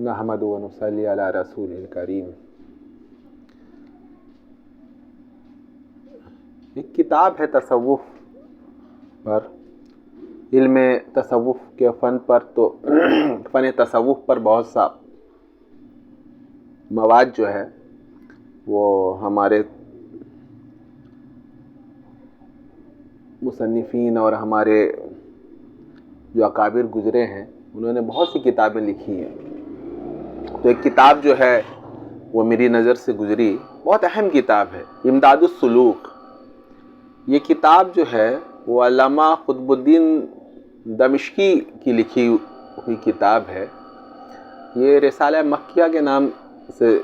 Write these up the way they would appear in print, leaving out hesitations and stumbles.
نحمد و نصلی علی رسول الکریم۔ ایک کتاب ہے تصوف پر، علم تصوف کے فن پر، تو فن تصوف پر بہت سا مواد جو ہے وہ ہمارے مصنفین اور ہمارے جو اکابر گزرے ہیں انہوں نے بہت سی کتابیں لکھی ہیں۔ تو ایک کتاب جو ہے وہ میری نظر سے گزری، بہت اہم کتاب ہے، امداد السلوک۔ یہ کتاب جو ہے وہ علامہ قطب الدین دمشقی کی لکھی ہوئی کتاب ہے۔ یہ رسالہ مکیہ کے نام سے،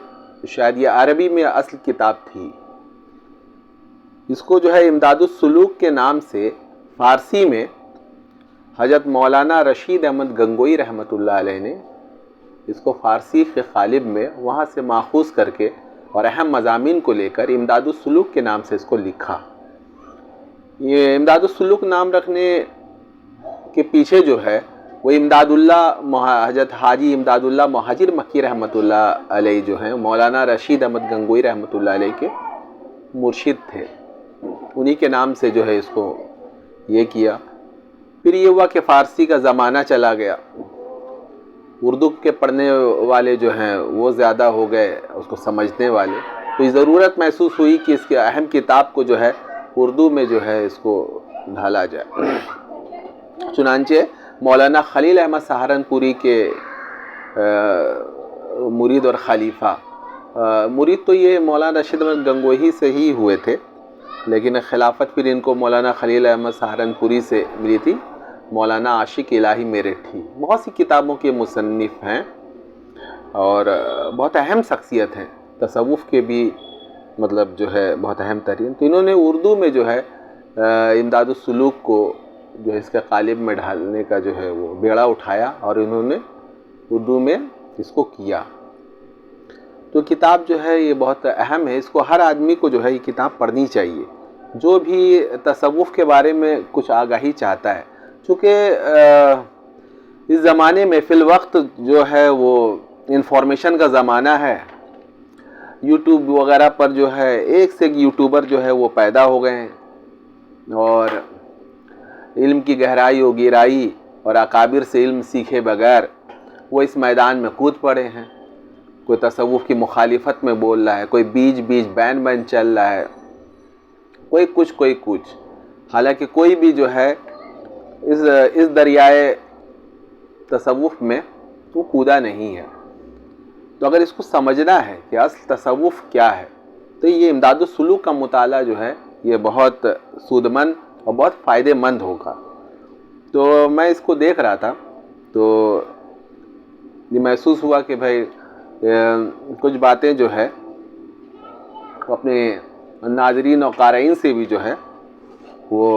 شاید یہ عربی میں اصل کتاب تھی۔ اس کو جو ہے امداد السلوک کے نام سے فارسی میں حضرت مولانا رشید احمد گنگوئی رحمۃ اللہ علیہ نے اس کو فارسی کے قالب میں وہاں سے ماخوذ کر کے اور اہم مضامین کو لے کر امداد السلوک کے نام سے اس کو لکھا۔ یہ امداد السلوک نام رکھنے کے پیچھے جو ہے وہ امداد اللہ حضرت حاجی امداد اللہ مہاجر مکی رحمۃ اللہ علیہ جو ہیں مولانا رشید احمد گنگوئی رحمۃ اللہ علیہ کے مرشد تھے، انہی کے نام سے جو ہے اس کو یہ کیا۔ پھر یہ ہوا کہ فارسی کا زمانہ چلا گیا، اردو کے پڑھنے والے جو ہیں وہ زیادہ ہو گئے، اس کو سمجھنے والے، تو یہ ضرورت محسوس ہوئی کہ اس کے اہم کتاب کو جو ہے اردو میں جو ہے اس کو ڈھالا جائے۔ چنانچہ مولانا خلیل احمد سہارنپوری کے مرید اور خلیفہ، مرید تو یہ مولانا رشید احمد گنگوئی سے ہی ہوئے تھے، لیکن خلافت پھر ان کو مولانا خلیل احمد سہارنپوری سے ملی تھی، مولانا عاشق الہی میرٹھی۔ بہت سی کتابوں کے مصنف ہیں اور بہت اہم شخصیت ہیں، تصوف کے بھی مطلب جو ہے بہت اہم ترین۔ تو انہوں نے اردو میں جو ہے امداد السلوک کو جو ہے اس کے قالب میں ڈھالنے کا جو ہے وہ بیڑا اٹھایا اور انہوں نے اردو میں اس کو کیا۔ تو کتاب جو ہے یہ بہت اہم ہے، اس کو ہر آدمی کو جو ہے یہ کتاب پڑھنی چاہیے، جو بھی تصوف کے بارے میں کچھ آگاہی چاہتا ہے، چونکہ اس زمانے میں فی الوقت جو ہے وہ انفارمیشن کا زمانہ ہے۔ یوٹیوب وغیرہ پر جو ہے ایک سے ایک یوٹیوبر جو ہے وہ پیدا ہو گئے ہیں، اور علم کی گہرائی و گہرائی اور اکابر سے علم سیکھے بغیر وہ اس میدان میں کود پڑے ہیں۔ کوئی تصوف کی مخالفت میں بول رہا ہے، کوئی بیچ بین چل رہا ہے، کوئی کچھ، حالانکہ کوئی بھی جو ہے اس دریائے تصوف میں تو کودا نہیں ہے۔ تو اگر اس کو سمجھنا ہے کہ اصل تصوف کیا ہے تو یہ امداد السلوک کا مطالعہ جو ہے یہ بہت سودمند اور بہت فائدہ مند ہوگا۔ تو میں اس کو دیکھ رہا تھا تو یہ محسوس ہوا کہ بھائی کچھ باتیں جو ہے اپنے ناظرین اور قارئین سے بھی جو ہے وہ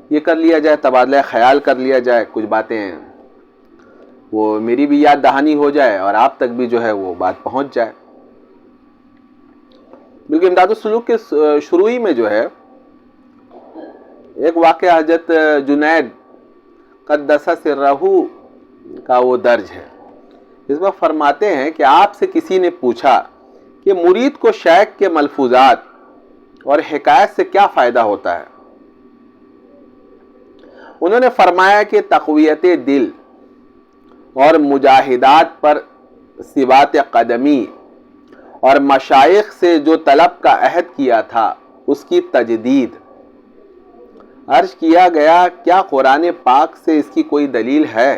یہ کر لیا جائے، تبادلہ خیال کر لیا جائے، کچھ باتیں وہ میری بھی یاد دہانی ہو جائے اور آپ تک بھی جو ہے وہ بات پہنچ جائے۔ بلکہ امداد السلوک کے شروعی میں جو ہے ایک واقعہ حضرت جنید قدس سرہ کا وہ درج ہے۔ اس میں فرماتے ہیں کہ آپ سے کسی نے پوچھا کہ مرید کو شیخ کے ملفوظات اور حکایت سے کیا فائدہ ہوتا ہے؟ انہوں نے فرمایا کہ تقویت دل اور مجاہدات پر ثبات قدمی اور مشائخ سے جو طلب کا عہد کیا تھا اس کی تجدید۔ عرض کیا گیا کیا قرآن پاک سے اس کی کوئی دلیل ہے؟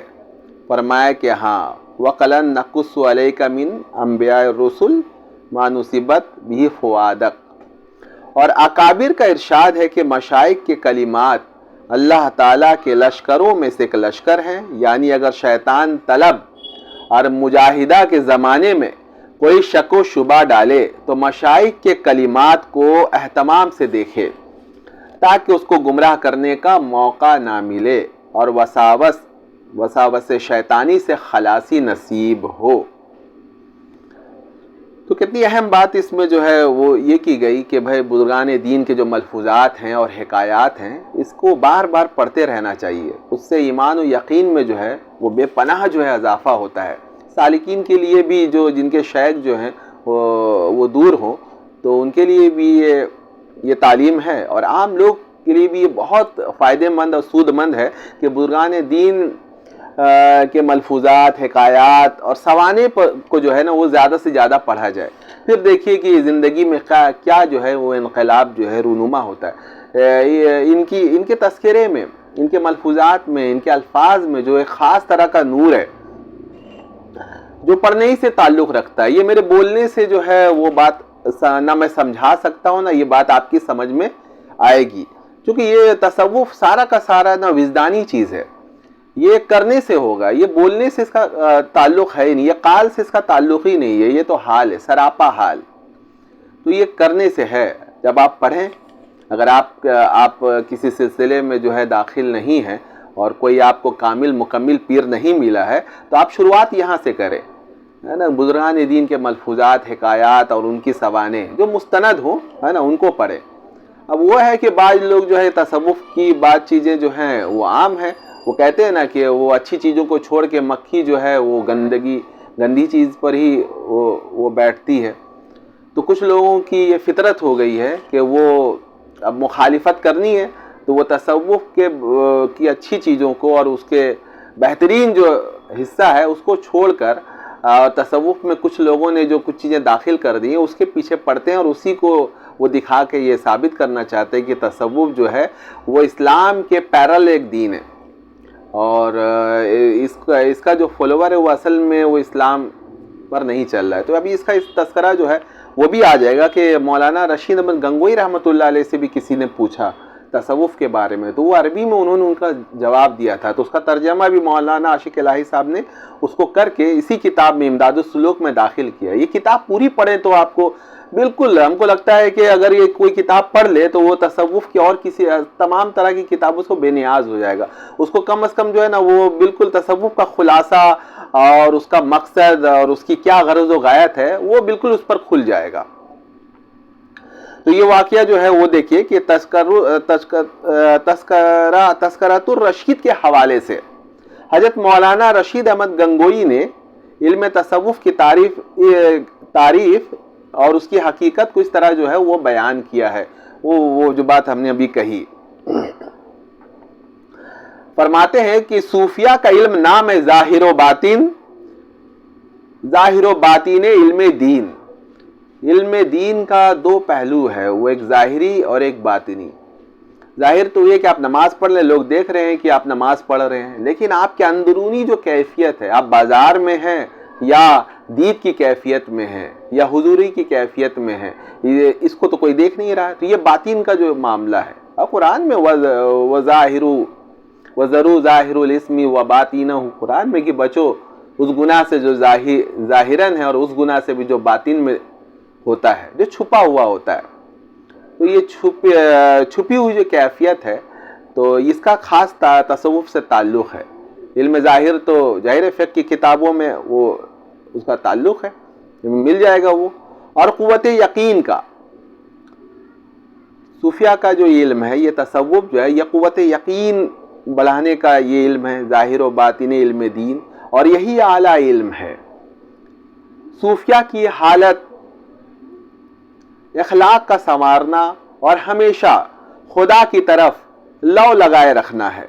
فرمایا کہ ہاں، وَقَلًا نَقُصُّ عَلَيْكَ مِنْ أَنْبِيَاءِ الرُّسُلِ مَا نُصِبَتْ بِهِ فُؤَادَكَ۔ اور اکابر کا ارشاد ہے کہ مشائخ کے کلمات اللہ تعالیٰ کے لشکروں میں سے ایک لشکر ہیں، یعنی اگر شیطان طلب اور مجاہدہ کے زمانے میں کوئی شک و شبہ ڈالے تو مشائخ کے کلمات کو اہتمام سے دیکھے تاکہ اس کو گمراہ کرنے کا موقع نہ ملے اور وساوس شیطانی سے خلاصی نصیب ہو۔ تو کتنی اہم بات اس میں جو ہے وہ یہ کی گئی کہ بھائی بزرگان دین کے جو ملفوظات ہیں اور حکایات ہیں اس کو بار بار پڑھتے رہنا چاہیے. اس سے ایمان و یقین میں جو ہے وہ بے پناہ جو ہے اضافہ ہوتا ہے. سالکین کے لیے بھی جو جن کے شیخ جو ہیں وہ دور ہوں تو ان کے لیے بھی یہ تعلیم ہے، اور عام لوگ کے لیے بھی یہ بہت فائدہ مند اور سود مند ہے کہ بزرگان دین کے ملفوظات، حکایات اور سوانح کو جو ہے نا وہ زیادہ سے زیادہ پڑھا جائے. پھر دیکھیے کہ زندگی میں کیا جو ہے وہ انقلاب جو ہے رونما ہوتا ہے. ان کے تذکرے میں، ان کے ملفوظات میں، ان کے الفاظ میں جو ایک خاص طرح کا نور ہے جو پڑھنے ہی سے تعلق رکھتا ہے. یہ میرے بولنے سے جو ہے وہ بات نہ میں سمجھا سکتا ہوں، نہ یہ بات آپ کی سمجھ میں آئے گی، کیونکہ یہ تصوف سارا کا سارا نا وجدانی چیز ہے. یہ کرنے سے ہوگا، یہ بولنے سے اس کا تعلق ہے نہیں، یہ قال سے اس کا تعلق ہی نہیں ہے، یہ تو حال ہے، سراپا حال. تو یہ کرنے سے ہے. جب آپ پڑھیں، اگر آپ کسی سلسلے میں جو ہے داخل نہیں ہیں اور کوئی آپ کو کامل مکمل پیر نہیں ملا ہے تو آپ شروعات یہاں سے کریں، ہے نا. بزرگان دین کے ملفوظات، حکایات اور ان کی سوانح جو مستند ہوں، ہے نا، ان کو پڑھیں. اب وہ ہے کہ بعض لوگ جو ہے تصوف کی بعض چیزیں جو ہیں وہ عام ہیں. وہ کہتے ہیں نا کہ وہ اچھی چیزوں کو چھوڑ کے مکھی جو ہے وہ گندی چیز پر ہی وہ بیٹھتی ہے. تو کچھ لوگوں کی یہ فطرت ہو گئی ہے کہ وہ اب مخالفت کرنی ہے تو وہ تصوف کی اچھی چیزوں کو اور اس کے بہترین جو حصہ ہے اس کو چھوڑ کر تصوف میں کچھ لوگوں نے جو کچھ چیزیں داخل کر دی ہیں اس کے پیچھے پڑتے ہیں اور اسی کو وہ دکھا کے یہ ثابت کرنا چاہتے ہیں کہ تصوف جو ہے وہ اسلام کے پیرل ایک دین ہے، اور اس کا جو فالوور ہے وہ اصل میں وہ اسلام پر نہیں چل رہا ہے. تو ابھی اس کا تذکرہ جو ہے وہ بھی آ جائے گا کہ مولانا رشید احمد گنگوئی رحمۃ اللہ علیہ سے بھی کسی نے پوچھا تصوف کے بارے میں، تو وہ عربی میں انہوں نے ان کا جواب دیا تھا. تو اس کا ترجمہ بھی مولانا عاشق الہی صاحب نے اس کو کر کے اسی کتاب میں امداد السلوک میں داخل کیا. یہ کتاب پوری پڑھیں تو آپ کو بالکل، ہم کو لگتا ہے کہ اگر یہ کوئی کتاب پڑھ لے تو وہ تصوف کی اور کسی تمام طرح کی کتابوں سے بے نیاز ہو جائے گا. اس کو کم از کم جو ہے نا وہ بالکل تصوف کا خلاصہ اور اس کا مقصد اور اس کی کیا غرض و غایت ہے وہ بالکل اس پر کھل جائے گا. تو یہ واقعہ جو ہے وہ دیکھیے کہ تذکرۃ الرشید کے حوالے سے حضرت مولانا رشید احمد گنگوئی نے علم تصوف کی تعریف اور اس کی حقیقت کو اس طرح جو ہے وہ بیان کیا ہے. وہ جو بات ہم نے ابھی کہی، فرماتے ہیں کہ صوفیہ کا علم نام ہے ظاہر و باطن علم دین. علم دین کا دو پہلو ہے، وہ ایک ظاہری اور ایک باطنی. ظاہر تو یہ کہ آپ نماز پڑھ لیں، لوگ دیکھ رہے ہیں کہ آپ نماز پڑھ رہے ہیں، لیکن آپ کے اندرونی جو کیفیت ہے، آپ بازار میں ہیں یا دید کی کیفیت میں ہے یا حضوری کی کیفیت میں ہے، اس کو تو کوئی دیکھ نہیں رہا. تو یہ باطن کا جو معاملہ ہے. اور قرآن میں وَذَرُوا ظَاهِرُ الْإِثْمِ وَبَاطِنَهُ، قرآن میں کہ بچو اس گناہ سے جو ظاہراً ہے اور اس گناہ سے بھی جو باطن میں ہوتا ہے، جو چھپا ہوا ہوتا ہے. تو یہ چھپی ہوئی جو کیفیت ہے تو اس کا خاص تصوف سے تعلق ہے. علم ظاہر تو ظاہر فقہ کی کتابوں میں وہ اس کا تعلق ہے، مل جائے گا وہ. اور قوت یقین کا، صوفیہ کا جو علم ہے، یہ تصوف جو ہے یہ قوت یقین بڑھانے کا یہ علم ہے، ظاہر و باطن علم دین، اور یہی اعلیٰ علم ہے. صوفیہ کی حالت اخلاق کا سنوارنا اور ہمیشہ خدا کی طرف لو لگائے رکھنا ہے.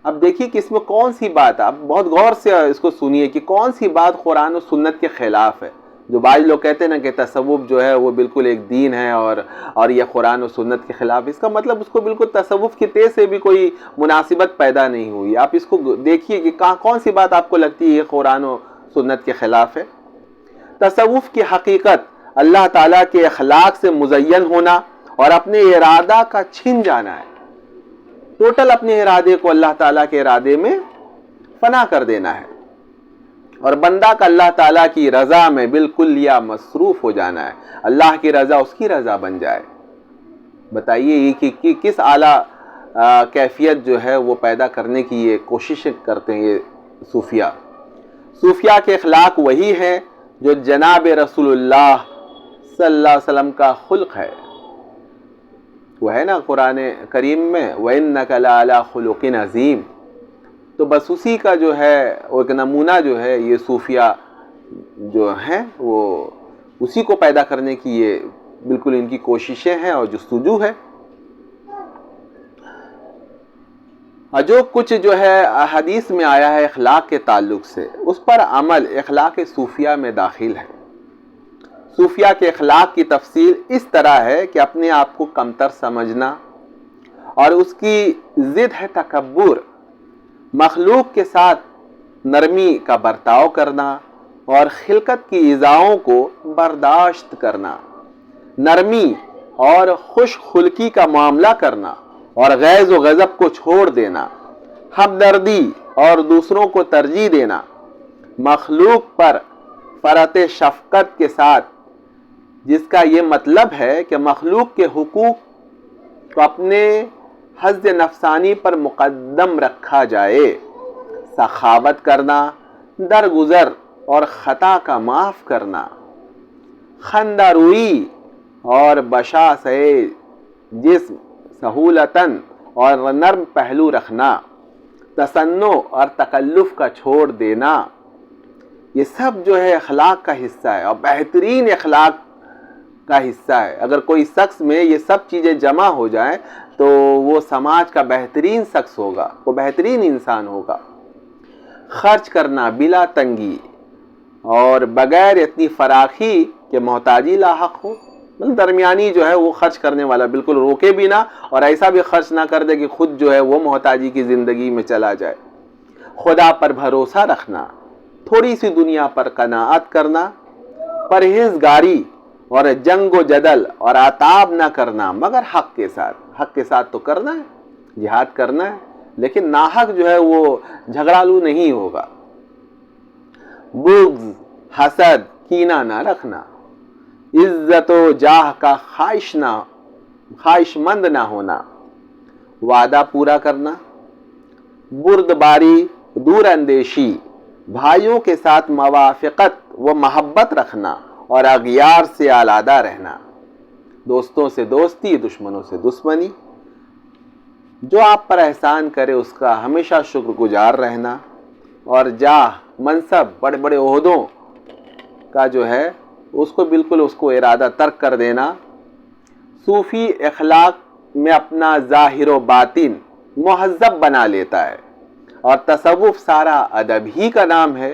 اب دیکھیے کہ اس میں کون سی بات ہے، اب بہت غور سے اس کو سنیے کہ کون سی بات قرآن و سنت کے خلاف ہے. جو بعض لوگ کہتے ہیں نا کہ تصوف جو ہے وہ بالکل ایک دین ہے اور یہ قرآن و سنت کے خلاف، اس کا مطلب اس کو بالکل تصوف کی تیز سے بھی کوئی مناسبت پیدا نہیں ہوئی. آپ اس کو دیکھیے کہ کون سی بات آپ کو لگتی ہے یہ قرآن و سنت کے خلاف ہے. تصوف کی حقیقت اللہ تعالیٰ کے اخلاق سے مزین ہونا اور اپنے ارادہ کا چھن جانا ہے. ٹوٹل اپنے ارادے کو اللہ تعالیٰ کے ارادے میں فنا کر دینا ہے، اور بندہ کا اللہ تعالیٰ کی رضا میں بالکل یا مصروف ہو جانا ہے. اللہ کی رضا اس کی رضا بن جائے. بتائیے یہ کہ کس اعلیٰ کیفیت جو ہے وہ پیدا کرنے کی یہ کوشش کرتے ہیں یہ صوفیہ. صوفیہ کے اخلاق وہی ہیں جو جناب رسول اللہ صلی اللہ علیہ وسلم کا خلق ہے، وہ ہے نا قرآن کریم میں وَإِنَّكَ لَعَلَىٰ خُلُقٍ عَظِيمٍ، تو بس اسی کا جو ہے وہ ایک نمونہ جو ہے یہ صوفیہ جو ہیں وہ اسی کو پیدا کرنے کی یہ بالکل ان کی کوششیں ہیں اور جستجو ہے۔ اور جو کچھ جو ہے حدیث میں آیا ہے اخلاق کے تعلق سے، اس پر عمل اخلاق صوفیہ میں داخل ہے۔ صوفیہ کے اخلاق کی تفصیل اس طرح ہے کہ اپنے آپ کو کمتر سمجھنا، اور اس کی ضد ہے تکبر، مخلوق کے ساتھ نرمی کا برتاؤ کرنا اور خلقت کی ایذاؤں کو برداشت کرنا، نرمی اور خوش خلقی کا معاملہ کرنا اور غیظ و غضب کو چھوڑ دینا، ہمدردی اور دوسروں کو ترجیح دینا، مخلوق پر فرط شفقت کے ساتھ، جس کا یہ مطلب ہے کہ مخلوق کے حقوق کو اپنے حظ نفسانی پر مقدم رکھا جائے، سخاوت کرنا، درگزر اور خطا کا معاف کرنا، خندہ روئی اور بشاشِ جسم، سہولتاً اور نرم پہلو رکھنا، تصنع اور تکلف کا چھوڑ دینا، یہ سب جو ہے اخلاق کا حصہ ہے اور بہترین اخلاق کا حصہ ہے۔ اگر کوئی شخص میں یہ سب چیزیں جمع ہو جائیں تو وہ سماج کا بہترین شخص ہوگا، وہ بہترین انسان ہوگا۔ خرچ کرنا بلا تنگی اور بغیر اتنی فراخی کہ محتاجی لاحق ہو، مطلب درمیانی جو ہے وہ خرچ کرنے والا، بالکل روکے بھی نہ اور ایسا بھی خرچ نہ کر دے کہ خود جو ہے وہ محتاجی کی زندگی میں چلا جائے۔ خدا پر بھروسہ رکھنا، تھوڑی سی دنیا پر قناعت کرنا، پرہیزگاری اور جنگ و جدل اور عتاب نہ کرنا مگر حق کے ساتھ۔ حق کے ساتھ تو کرنا ہے، جہاد کرنا ہے، لیکن ناحق جو ہے وہ جھگڑالو نہیں ہوگا۔ بغض، حسد، کینہ نہ رکھنا، عزت و جاہ کا خواہش مند نہ ہونا، وعدہ پورا کرنا، بردباری، دور اندیشی، بھائیوں کے ساتھ موافقت و محبت رکھنا اور اغیار سے علیحدہ رہنا، دوستوں سے دوستی، دشمنوں سے دشمنی، جو آپ پر احسان کرے اس کا ہمیشہ شکر گزار رہنا، اور جاہ، منصب، بڑے بڑے عہدوں کا جو ہے اس کو بالکل اس کو ارادہ ترک کر دینا۔ صوفی اخلاق میں اپنا ظاہر و باطن مہذب بنا لیتا ہے، اور تصوف سارا ادب ہی کا نام ہے۔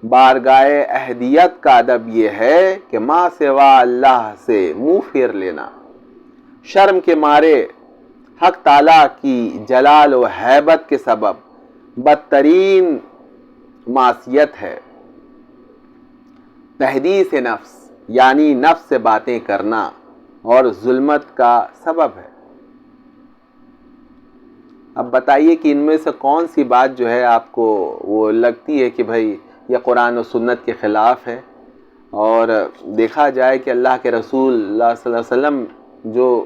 بارگاہ احدیت کا ادب یہ ہے کہ ما سوا اللہ سے منہ پھیر لینا، شرم کے مارے حق تعالیٰ کی جلال و ہیبت کے سبب بدترین معصیت ہے۔ تحدیث نفس یعنی نفس سے باتیں کرنا اور ظلمت کا سبب ہے۔ اب بتائیے کہ ان میں سے کون سی بات جو ہے آپ کو وہ لگتی ہے کہ بھائی یہ قرآن و سنت کے خلاف ہے، اور دیکھا جائے کہ اللہ کے رسول اللہ صلی اللہ علیہ وسلم جو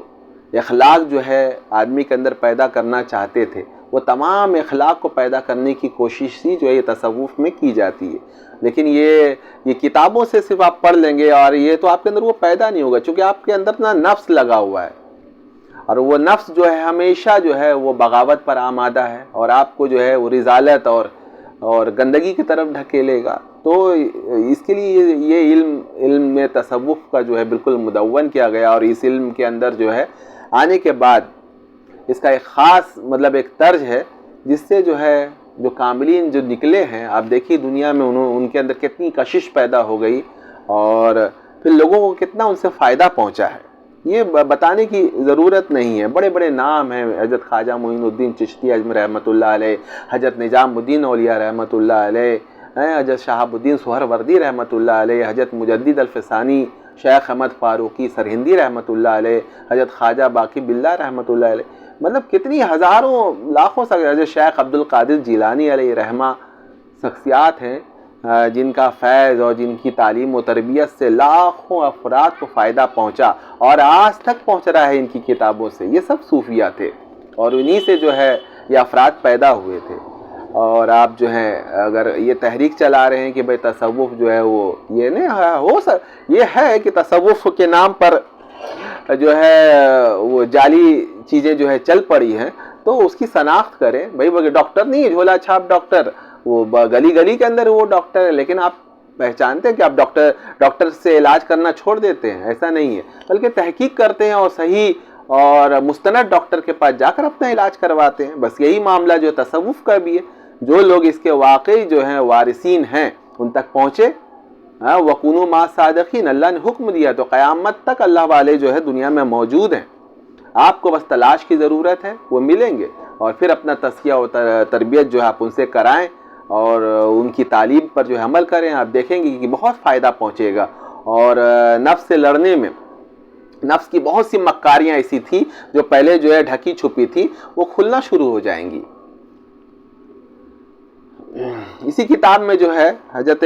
اخلاق جو ہے آدمی کے اندر پیدا کرنا چاہتے تھے، وہ تمام اخلاق کو پیدا کرنے کی کوشش ہی جو ہے یہ تصوف میں کی جاتی ہے۔ لیکن یہ کتابوں سے صرف آپ پڑھ لیں گے اور یہ تو آپ کے اندر وہ پیدا نہیں ہوگا، چونکہ آپ کے اندر نا نفس لگا ہوا ہے، اور وہ نفس جو ہے ہمیشہ جو ہے وہ بغاوت پر آمادہ ہے، اور آپ کو جو ہے وہ رذالت اور گندگی کی طرف ڈھکیلے گا۔ تو اس کے لیے یہ علم میں تصوف کا جو ہے بالکل مدون کیا گیا، اور اس علم کے اندر جو ہے آنے کے بعد اس کا ایک خاص مطلب ایک طرز ہے، جس سے جو ہے جو کاملین جو نکلے ہیں، آپ دیکھیے دنیا میں ان کے اندر کتنی کشش پیدا ہو گئی، اور پھر لوگوں کو کتنا ان سے فائدہ پہنچا ہے، یہ بتانے کی ضرورت نہیں ہے۔ بڑے بڑے نام ہیں، حضرت خواجہ معین الدین چشتی اجمیر رحمۃ اللہ علیہ، حضرت نظام الدین اولیاء رحمۃ اللہ علیہ، حضرت شہاب الدین سہروردی رحمۃ اللہ علیہ، حضرت مجدد الفسانی، شیخ احمد فاروقی سرہندی رحمۃ اللہ علیہ، حضرت خواجہ باقی باللہ رحمۃ اللہ علیہ، مطلب کتنی ہزاروں لاکھوں حضرت شیخ عبد القادر جیلانی علیہ رحمہ شخصیات ہیں جن کا فیض اور جن کی تعلیم و تربیت سے لاکھوں افراد کو فائدہ پہنچا، اور آج تک پہنچ رہا ہے ان کی کتابوں سے۔ یہ سب صوفیہ تھے، اور انہی سے جو ہے یہ افراد پیدا ہوئے تھے۔ اور آپ جو ہے اگر یہ تحریک چلا رہے ہیں کہ بھئی تصوف جو ہے وہ یہ نہیں ہو یہ ہے کہ تصوف کے نام پر جو ہے وہ جعلی چیزیں جو ہے چل پڑی ہیں، تو اس کی شناخت کریں. بھائی وہ ڈاکٹر نہیں ہے جھولا چھاپ ڈاکٹر، وہ گلی گلی کے اندر وہ ڈاکٹر ہے، لیکن آپ پہچانتے ہیں کہ آپ ڈاکٹر سے علاج کرنا چھوڑ دیتے ہیں. ایسا نہیں ہے، بلکہ تحقیق کرتے ہیں اور صحیح اور مستند ڈاکٹر کے پاس جا کر اپنا علاج کرواتے ہیں. بس یہی معاملہ جو تصوف کا بھی ہے. جو لوگ اس کے واقعی جو ہیں وارثین ہیں ان تک پہنچے، وَكُونُوا مَعَ الصَّادِقِينَ، اللہ نے حکم دیا تو قیامت تک اللہ والے جو ہے دنیا میں موجود ہیں. آپ کو بس تلاش کی ضرورت ہے، وہ ملیں گے. اور پھر اپنا تزکیہ و تربیت جو ہے آپ ان سے کرائیں اور ان کی تعلیم پر جو ہے عمل کریں. آپ دیکھیں گے کہ بہت فائدہ پہنچے گا. اور نفس سے لڑنے میں نفس کی بہت سی مکاریاں ایسی تھی جو پہلے جو ہے ڈھکی چھپی تھی، وہ کھلنا شروع ہو جائیں گی. اسی کتاب میں جو ہے حضرت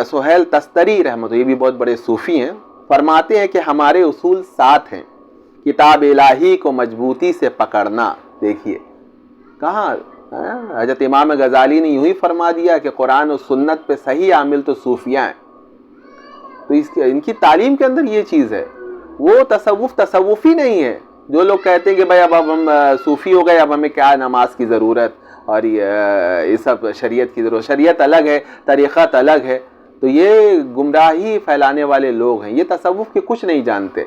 سہیل تستری رحمۃ، یہ بھی بہت بڑے صوفی ہیں، فرماتے ہیں کہ ہمارے اصول 7 ہیں. کتاب الہی کو مضبوطی سے پکڑنا. دیکھیے کہاں حضرت امام غزالی نے یوں ہی فرما دیا کہ قرآن و سنت پہ صحیح عامل تو صوفیاء ہیں. تو ان کی تعلیم کے اندر یہ چیز ہے. وہ تصوفی نہیں ہے. جو لوگ کہتے ہیں کہ بھائی اب ہم صوفی ہو گئے، اب ہمیں کیا نماز کی ضرورت اور یہ سب شریعت کی ضرورت، شریعت الگ ہے، طریقت الگ ہے. تو یہ گمراہی پھیلانے والے لوگ ہیں، یہ تصوف کے کچھ نہیں جانتے.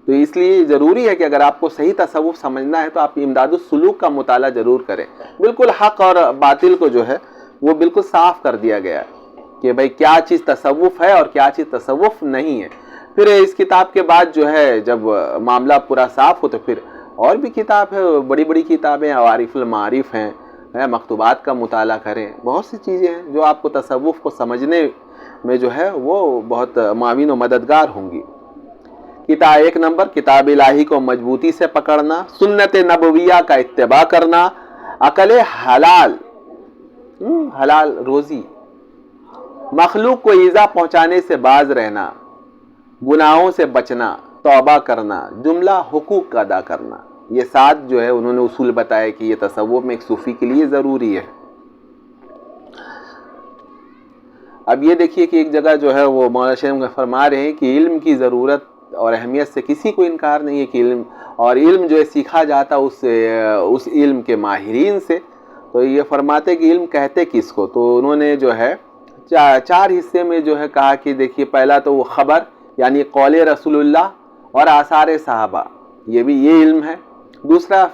تو اس لیے ضروری ہے کہ اگر آپ کو صحیح تصوف سمجھنا ہے تو آپ امداد السلوک کا مطالعہ ضرور کریں. بالکل حق اور باطل کو جو ہے وہ بالکل صاف کر دیا گیا ہے کہ بھئی کیا چیز تصوف ہے اور کیا چیز تصوف نہیں ہے. پھر اس کتاب کے بعد جو ہے جب معاملہ پورا صاف ہو تو پھر اور بھی کتاب ہے، بڑی بڑی کتابیں، عوارف المعارف ہیں، مکتوبات کا مطالعہ کریں. بہت سی چیزیں ہیں جو آپ کو تصوف کو سمجھنے میں جو ہے وہ بہت معاون و مددگار ہوں گی. ایک نمبر کتاب الہی کو مضبوطی سے پکڑنا، سنت نبویہ کا اتباع کرنا، عقل حلال روزی، مخلوق کو ایذا پہنچانے سے باز رہنا، گناہوں سے بچنا، توبہ کرنا، جملہ حقوق کا ادا کرنا. یہ 7 جو ہے انہوں نے اصول بتائے کہ یہ تصوف میں ایک صوفی کے لیے ضروری ہے. اب یہ دیکھیے کہ ایک جگہ جو ہے وہ مولانا شیخ فرما رہے ہیں کہ علم کی ضرورت اور اہمیت سے کسی کو انکار نہیں ہے، کہ علم جو ہے سیکھا جاتا اس علم کے ماہرین سے. تو یہ فرماتے کہ علم کہتے کس کو، تو انہوں نے جو ہے 4 حصے میں جو ہے کہا کہ دیکھیے پہلا تو وہ خبر یعنی قول رسول اللہ اور آثار صحابہ، یہ علم ہے. دوسرا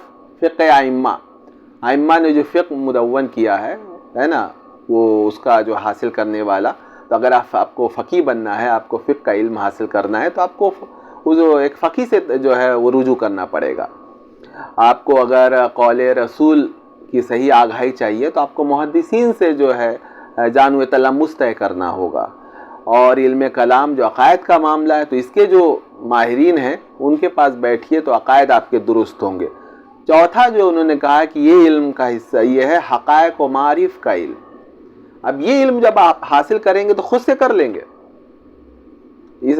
فقہ ائمہ نے جو فقہ مدون کیا ہے نا، وہ اس کا جو حاصل کرنے والا. تو اگر آپ کو فقیہ بننا ہے، آپ کو فقہ کا علم حاصل کرنا ہے، تو آپ کو ایک فقیہ سے جو ہے وہ رجوع کرنا پڑے گا. آپ کو اگر قول رسول کی صحیح آگاہی چاہیے تو آپ کو محدثین سے جو ہے جانو تلمس طے کرنا ہوگا. اور علم کلام جو عقائد کا معاملہ ہے تو اس کے جو ماہرین ہیں ان کے پاس بیٹھیے تو عقائد آپ کے درست ہوں گے. چوتھا جو انہوں نے کہا کہ یہ علم کا حصہ یہ ہے حقائق و معارف کا علم. اب یہ علم جب آپ حاصل کریں گے تو خود سے کر لیں گے. اس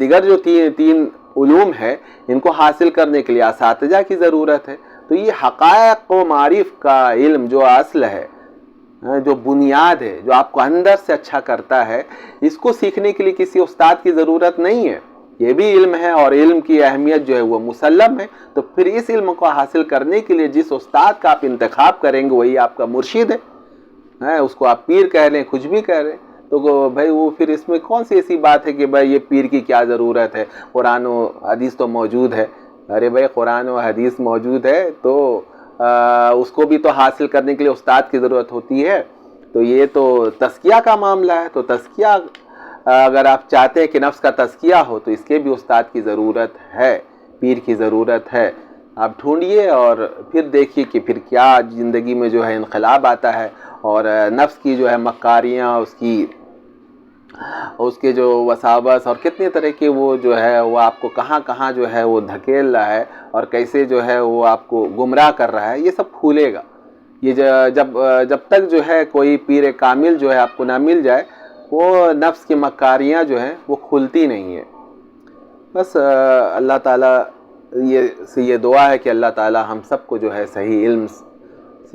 دیگر جو تین علوم ہے ان کو حاصل کرنے کے لیے اساتذہ کی ضرورت ہے. تو یہ حقائق و معارف کا علم جو اصل ہے، جو بنیاد ہے، جو آپ کو اندر سے اچھا کرتا ہے، اس کو سیکھنے کے لیے کسی استاد کی ضرورت نہیں ہے. یہ بھی علم ہے اور علم کی اہمیت جو ہے وہ مسلم ہے. تو پھر اس علم کو حاصل کرنے کے لیے جس استاد کا آپ انتخاب کریں گے وہی آپ کا مرشد ہے. اس کو آپ پیر کہہ لیں، کچھ بھی کہہ لیں، تو بھائی وہ پھر اس میں کون سی ایسی بات ہے کہ بھائی یہ پیر کی کیا ضرورت ہے، قرآن و حدیث تو موجود ہے. ارے بھائی قرآن و حدیث موجود ہے تو اس کو بھی تو حاصل کرنے کے لیے استاد کی ضرورت ہوتی ہے. تو یہ تو تزکیہ کا معاملہ ہے. تو تزکیہ اگر آپ چاہتے ہیں کہ نفس کا تزکیہ ہو تو اس کے بھی استاد کی ضرورت ہے، پیر کی ضرورت ہے. آپ ڈھونڈیے اور پھر دیکھیے کہ پھر کیا زندگی میں جو ہے انقلاب آتا ہے اور نفس کی جو ہے مکاریاں، اس کے جو وساوس اور کتنے طرح کے وہ جو ہے وہ آپ کو کہاں کہاں جو ہے وہ دھکیل رہا ہے اور کیسے جو ہے وہ آپ کو گمراہ کر رہا ہے، یہ سب کھولے گا. یہ جب تک جو ہے کوئی پیر کامل جو ہے آپ کو نہ مل جائے وہ نفس کی مکاریاں جو ہیں وہ کھلتی نہیں ہیں. بس اللہ تعالیٰ یہ دعا ہے کہ اللہ تعالیٰ ہم سب کو جو ہے صحیح علم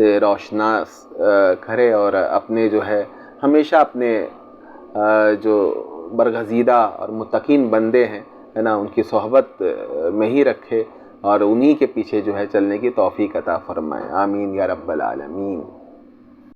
سے روشناس کرے اور اپنے جو ہے ہمیشہ اپنے جو برگزیدہ اور متقین بندے ہیں ہے نا ان کی صحبت میں ہی رکھے اور انہی کے پیچھے جو ہے چلنے کی توفیق عطا فرمائے. آمین یا رب العالمین.